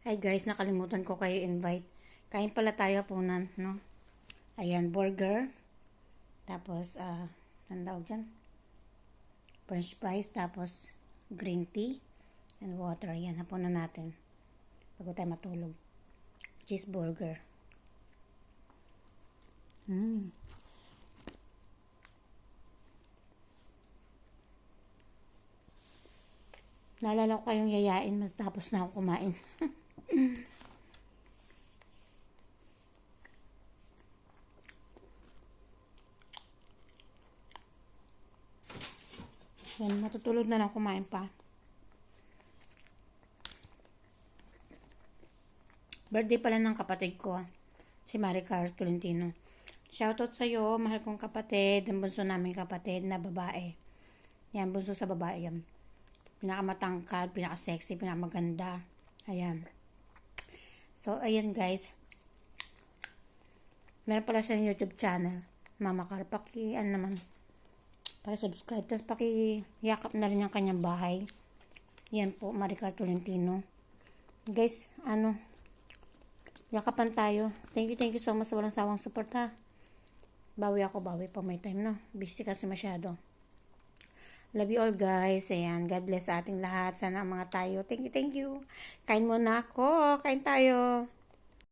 Hi guys, nakalimutan ko kayo invite. Kain pala tayo punan, no? Ayan, burger. Tapos, ang tawag dyan? French fries, tapos green tea and water. Ayan, hapunan natin. Bago tayo matulog. Cheeseburger. Naalala ko kayong yayain matapos na ako kumain. Yan, matutulog na lang kumain pa. Birthday pala ng kapatid ko, si Maricar Tolentino. Shoutout sa'yo, mahal kong kapatid, ang bunso namin kapatid na babae. Yan, bunso sa babae yan. Pinakamatangkad, pinakasexy, pinakamaganda. Ayan. So, ayan guys. Meron pala siyang YouTube channel. Mama Car, paki-subscribe. Tapos paki-yakap na rin ang kanyang bahay. Yan po, Maricar Tolentino. Guys, yakapan tayo. Thank you so much sa walang sawang support ha. Bawi pa may time no. Busy kasi masyado. Love you all guys. Ayan, God bless sa ating lahat. Sana ang mga tayo. Thank you. Kain muna ako. Kain tayo.